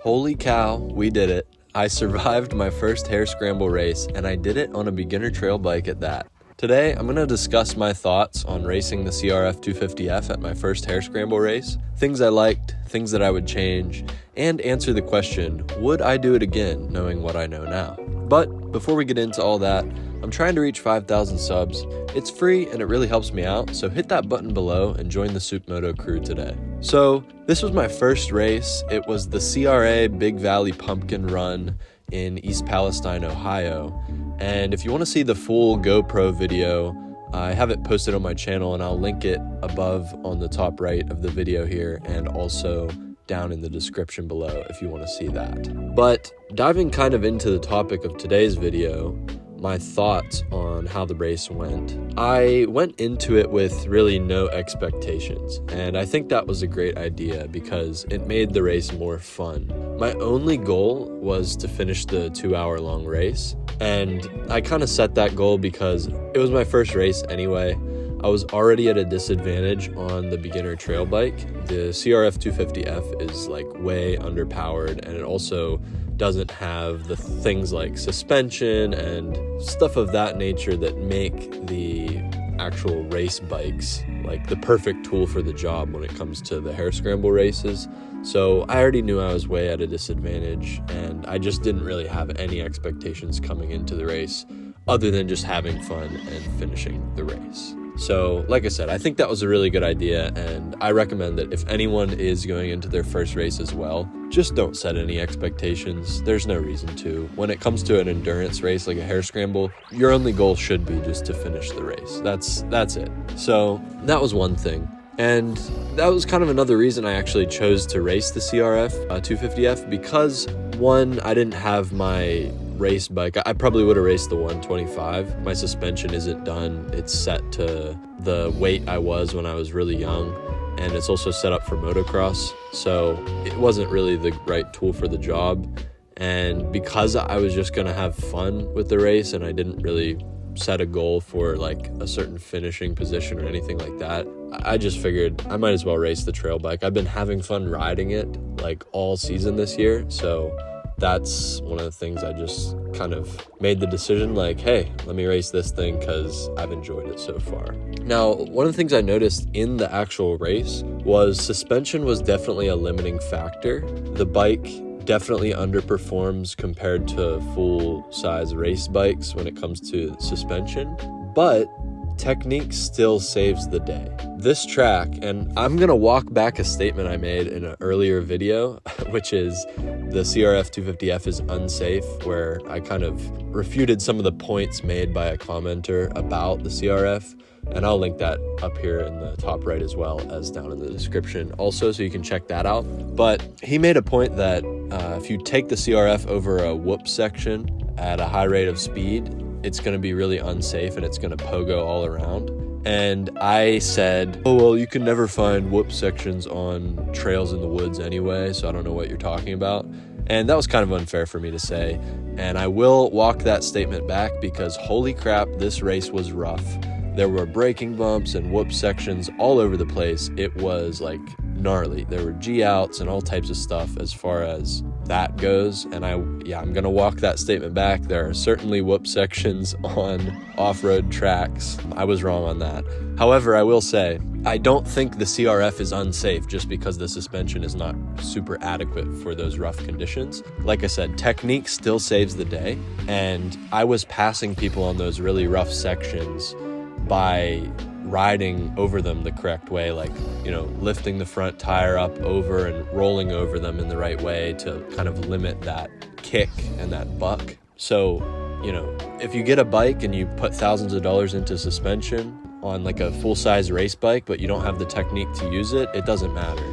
Holy cow, we did it. I survived my first Harescramble race, and I did it on a beginner trail bike at that. Today, I'm going to discuss my thoughts on racing the CRF250F at my first Harescramble race, things I liked, things that I would change, and answer the question, would I do it again knowing what I know now? But before we get into all that, I'm trying to reach 5,000 subs. It's free and it really helps me out, so hit that button below and join the SoupMoto crew today. So this was my first race. It was the CRA Big Valley Pumpkin Run in East Palestine, Ohio. And if you want to see the full GoPro video, I have it posted on my channel and I'll link it above on the top right of the video here and also down in the description below if you want to see that. But diving kind of into the topic of today's video, my thoughts on how the race went. I went into it with really no expectations, and I think that was a great idea because it made the race more fun. My only goal was to finish the 2-hour-long race, and I kind of set that goal because it was my first race anyway. I was already at a disadvantage on the beginner trail bike. The CRF250F is like way underpowered, and it also doesn't have the things like suspension and stuff of that nature that make the actual race bikes like the perfect tool for the job when it comes to the Harescramble races. So I already knew I was way at a disadvantage, and I just didn't really have any expectations coming into the race other than just having fun and finishing the race. So like I said, I think that was a really good idea, and I recommend that if anyone is going into their first race as well, just don't set any expectations. There's no reason to. When it comes to an endurance race like a Harescramble, your only goal should be just to finish the race. That's it. So that was one thing. And that was kind of another reason I actually chose to race the CRF 250F because, one, I didn't have my race bike. I probably would have raced the 125. My suspension isn't done. It's set to the weight I was when I was really young, and it's also set up for motocross, so it wasn't really the right tool for the job. And because I was just gonna have fun with the race and I didn't really set a goal for like a certain finishing position or anything like that, I just figured I might as well race the trail bike. I've been having fun riding it like all season this year, so that's one of the things I just kind of made the decision like, hey, let me race this thing because I've enjoyed it so far. Now, one of the things I noticed in the actual race was suspension was definitely a limiting factor. The bike definitely underperforms compared to full-size race bikes when it comes to suspension, but technique still saves the day. This track, and I'm gonna walk back a statement I made in an earlier video, which is the CRF 250F is unsafe, where I kind of refuted some of the points made by a commenter about the CRF, and I'll link that up here in the top right as well as down in the description also, so you can check that out. But he made a point that if you take the CRF over a whoop section at a high rate of speed, it's going to be really unsafe and it's going to pogo all around. And I said, oh, well, you can never find whoop sections on trails in the woods anyway, so I don't know what you're talking about. And that was kind of unfair for me to say. And I will walk that statement back because holy crap, this race was rough. There were braking bumps and whoop sections all over the place. It was like gnarly. There were G-outs and all types of stuff as far as that goes, and I'm gonna walk that statement back. There are certainly whoop sections on off-road tracks. I was wrong on that. However, I will say, I don't think the CRF is unsafe just because the suspension is not super adequate for those rough conditions. Like I said, technique still saves the day, and I was passing people on those really rough sections by riding over them the correct way, like, you know, lifting the front tire up over and rolling over them in the right way to kind of limit that kick and that buck. So, you know, if you get a bike and you put thousands of dollars into suspension on like a full-size race bike, but you don't have the technique to use it, it doesn't matter.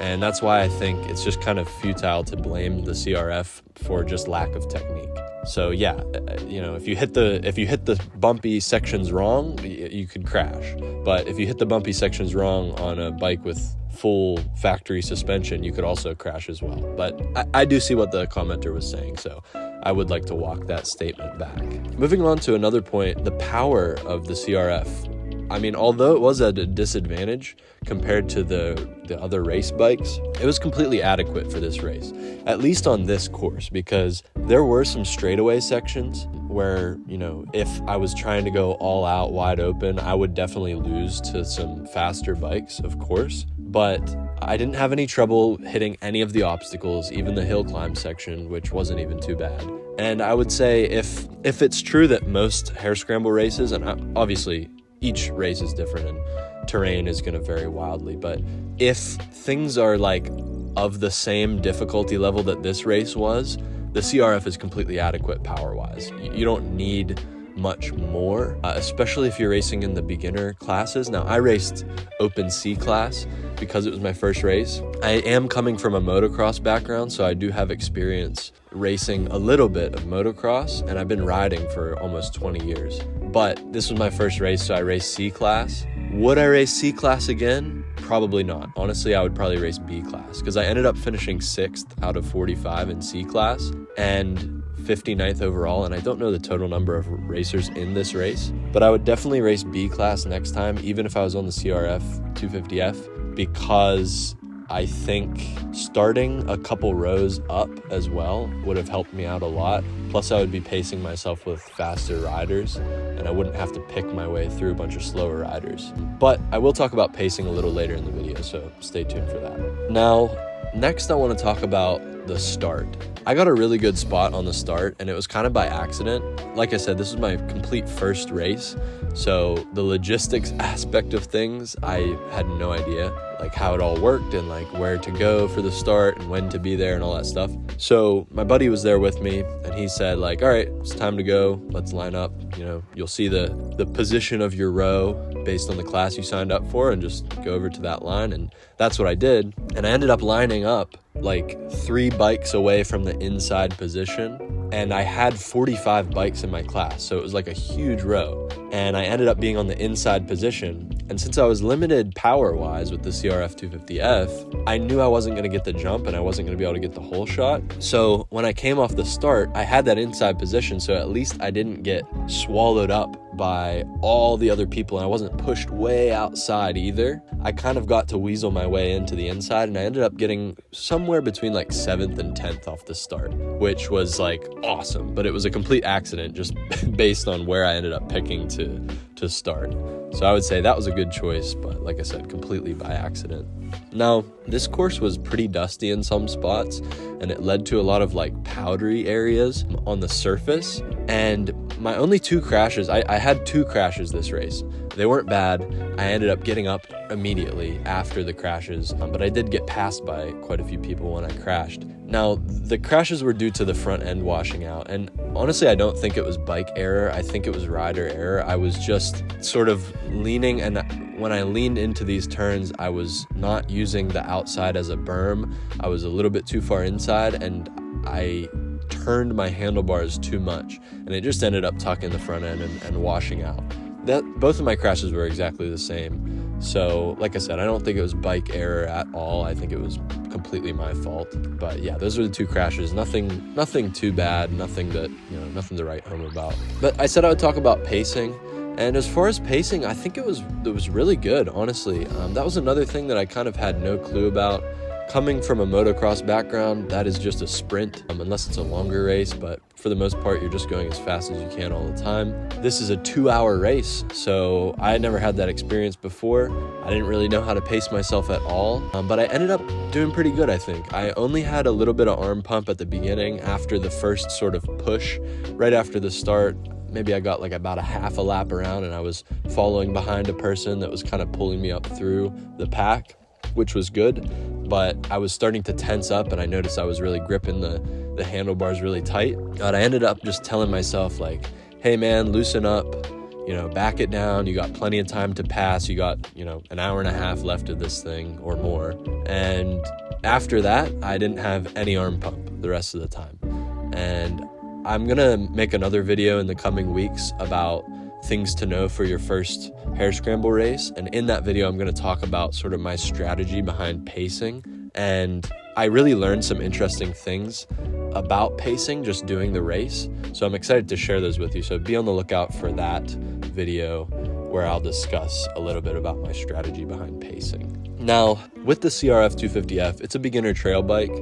And that's why I think it's just kind of futile to blame the CRF for just lack of technique. So yeah, you know, if you hit the bumpy sections wrong, you could crash. But if you hit the bumpy sections wrong on a bike with full factory suspension, you could also crash as well. But I do see what the commenter was saying, so I would like to walk that statement back. Moving on to another point, the power of the CRF I mean, although it was at a disadvantage compared to the other race bikes, it was completely adequate for this race, at least on this course, because there were some straightaway sections where, you know, if I was trying to go all out wide open, I would definitely lose to some faster bikes, of course. But I didn't have any trouble hitting any of the obstacles, even the hill climb section, which wasn't even too bad. And I would say if it's true that most Harescramble races, and obviously each race is different and terrain is going to vary wildly, but if things are like of the same difficulty level that this race was, the CRF is completely adequate power-wise. You don't need much more, especially if you're racing in the beginner classes. Now, I raced open C class because it was my first race. I am coming from a motocross background, so I do have experience racing a little bit of motocross, and I've been riding for almost 20 years. But this was my first race, so I raced C class. Would I race C class again? Probably not. Honestly, I would probably race B class because I ended up finishing 6th out of 45 in C class and 59th overall, and I don't know the total number of racers in this race, but I would definitely race B class next time, even if I was on the CRF250F, because I think starting a couple rows up as well would have helped me out a lot. Plus, I would be pacing myself with faster riders, and I wouldn't have to pick my way through a bunch of slower riders. But I will talk about pacing a little later in the video, so stay tuned for that. Now, next I want to talk about the start. I got a really good spot on the start, and it was kind of by accident. Like I said, this was my complete first race, so the logistics aspect of things, I had no idea, like how it all worked and like where to go for the start and when to be there and all that stuff. So my buddy was there with me, and he said like, all right, it's time to go. Let's line up. You know, you'll see the position of your row based on the class you signed up for, and just go over to that line. And that's what I did. And I ended up lining up like 3 bikes away from the inside position, and I had 45 bikes in my class, so it was like a huge row, and I ended up being on the inside position. And since I was limited power-wise with the CRF250F, I knew I wasn't going to get the jump and I wasn't going to be able to get the whole shot. So when I came off the start, I had that inside position, so at least I didn't get swallowed up by all the other people, and I wasn't pushed way outside either. I kind of got to weasel my way into the inside, and I ended up getting somewhere between like 7th and 10th off the start, which was like awesome, but it was a complete accident just based on where I ended up picking to start. So I would say that was a good choice, but like I said, completely by accident. Now, this course was pretty dusty in some spots, and it led to a lot of like powdery areas on the surface. And my only 2 crashes, I had 2 crashes this race. They weren't bad. I ended up getting up immediately after the crashes, but I did get passed by quite a few people when I crashed. Now, the crashes were due to the front end washing out, and honestly, I don't think it was bike error. I think it was rider error. I was just sort of leaning, and when I leaned into these turns, I was not using the outside as a berm. I was a little bit too far inside, and I turned my handlebars too much, and it just ended up tucking the front end and washing out. Both of my crashes were exactly the same. So like I said, I don't think it was bike error at all. I think it was completely my fault. But yeah, those were the 2 crashes. Nothing too bad, nothing to write home about. But I said I would talk about pacing. And as far as pacing, I think it was really good, honestly. That was another thing that I kind of had no clue about. Coming from a motocross background, that is just a sprint, unless it's a longer race, but for the most part, you're just going as fast as you can all the time. This is a 2-hour race, so I had never had that experience before. I didn't really know how to pace myself at all, but I ended up doing pretty good, I think. I only had a little bit of arm pump at the beginning after the first sort of push, right after the start. Maybe I got like about a half a lap around, and I was following behind a person that was kind of pulling me up through the pack, which was good. But I was starting to tense up, and I noticed I was really gripping the handlebars really tight. But I ended up just telling myself like, hey man, loosen up, back it down. You got plenty of time to pass. You got, an hour and a half left of this thing or more. And after that, I didn't have any arm pump the rest of the time. And I'm gonna make another video in the coming weeks about things to know for your first Harescramble race, and in that video I'm going to talk about sort of my strategy behind pacing, and I really learned some interesting things about pacing just doing the race, so I'm excited to share those with you, so be on the lookout for that video. where I'll discuss a little bit about my strategy behind pacing. Now, with the CRF250F, it's a beginner trail bike,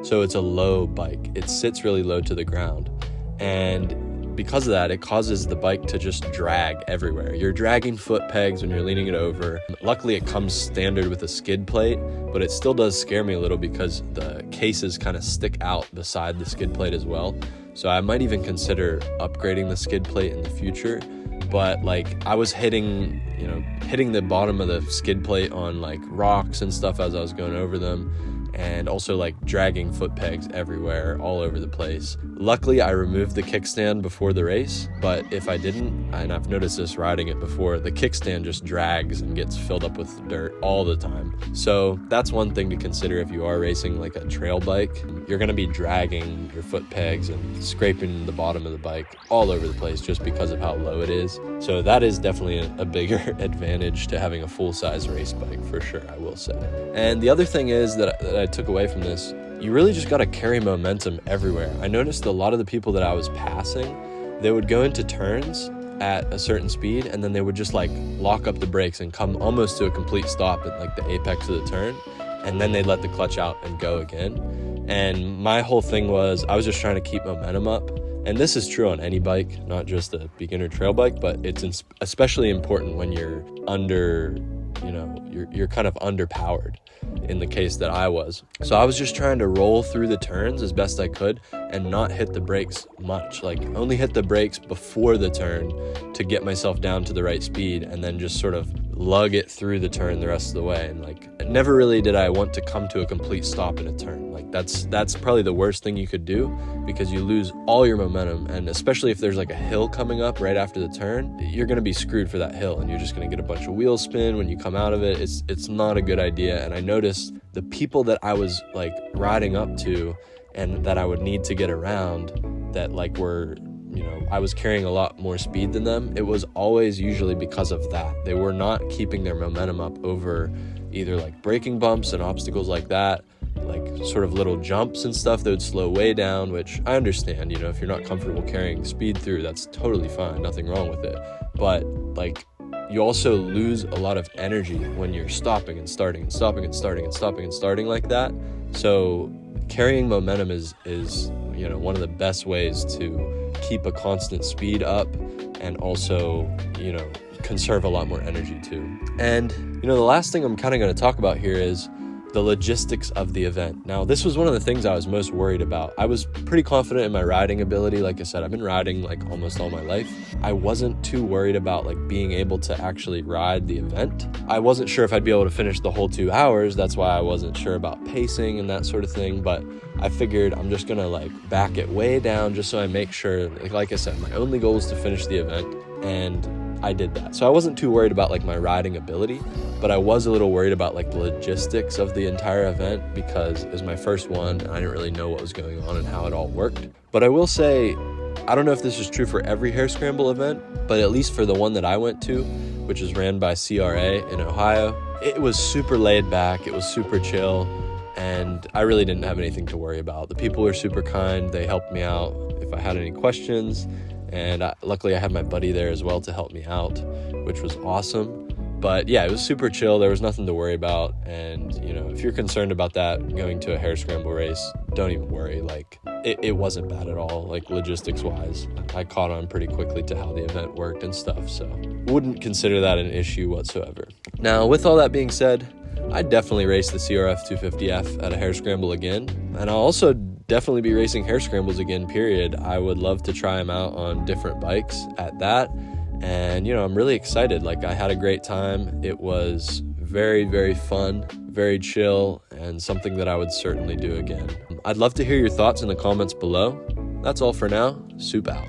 so it's a low bike. It sits really low to the ground, and because of that, it causes the bike to just drag everywhere. You're dragging foot pegs when you're leaning it over. Luckily, it comes standard with a skid plate, but it still does scare me a little because the cases kind of stick out beside the skid plate as well. So I might even consider upgrading the skid plate in the future. But like, I was hitting the bottom of the skid plate on like rocks and stuff as I was going over them, and also like dragging foot pegs everywhere, all over the place. Luckily, I removed the kickstand before the race, but if I didn't, and I've noticed this riding it before, the kickstand just drags and gets filled up with dirt all the time. So that's one thing to consider if you are racing like a trail bike. You're gonna be dragging your foot pegs and scraping the bottom of the bike all over the place just because of how low it is. So that is definitely a bigger advantage to having a full-size race bike, for sure, I will say. And the other thing is that I took away from this, you really just got to carry momentum everywhere. I noticed a lot of the people that I was passing, they would go into turns at a certain speed, and then they would just like lock up the brakes and come almost to a complete stop at like the apex of the turn, and then they'd let the clutch out and go again. And my whole thing was, I was just trying to keep momentum up. And this is true on any bike, not just a beginner trail bike, but it's especially important when you're you're kind of underpowered, in the case that I was. So I was just trying to roll through the turns as best I could and not hit the brakes much, like only hit the brakes before the turn to get myself down to the right speed, and then just sort of lug it through the turn the rest of the way. And like, never really did I want to come to a complete stop in a turn. Like that's probably the worst thing you could do, because you lose all your momentum, and especially if there's like a hill coming up right after the turn, you're going to be screwed for that hill, and you're just going to get a bunch of wheel spin when you come out of it. It's not a good idea. And I noticed the people that I was like riding up to and that I would need to get around, that like were, I was carrying a lot more speed than them. It was always usually because of that. They were not keeping their momentum up over either like braking bumps and obstacles like that, like sort of little jumps and stuff. They would slow way down, which I understand, if you're not comfortable carrying speed through, that's totally fine, nothing wrong with it. But like, you also lose a lot of energy when you're stopping and starting and stopping and starting and stopping and starting like that. So carrying momentum is one of the best ways to keep a constant speed up, and also conserve a lot more energy too. And the last thing I'm kind of going to talk about here is the logistics of the event. Now, this was one of the things I was most worried about. I was pretty confident in my riding ability. Like I said, I've been riding like almost all my life. I wasn't too worried about like being able to actually ride the event. I wasn't sure if I'd be able to finish the whole 2 hours. That's why I wasn't sure about pacing and that sort of thing. But I figured I'm just gonna like back it way down just so I make sure, like I said, my only goal is to finish the event, and I did that. So I wasn't too worried about like my riding ability, but I was a little worried about like the logistics of the entire event, because it was my first one and I didn't really know what was going on and how it all worked. But I will say, I don't know if this is true for every Harescramble event, but at least for the one that I went to, which is ran by CRA in Ohio, it was super laid back, it was super chill, and I really didn't have anything to worry about. The people were super kind, they helped me out if I had any questions, and luckily I had my buddy there as well to help me out, which was awesome. But yeah, it was super chill. There was nothing to worry about. And, if you're concerned about that going to a Harescramble race, don't even worry. Like, it wasn't bad at all, like logistics wise. I caught on pretty quickly to how the event worked and stuff. So wouldn't consider that an issue whatsoever. Now, with all that being said, I'd definitely race the CRF250F at a Harescramble again. And I'll also definitely be racing Harescrambles again, period. I would love to try them out on different bikes at that. And, I'm really excited. Like, I had a great time. It was very, very fun, very chill, and something that I would certainly do again. I'd love to hear your thoughts in the comments below. That's all for now. Soup out.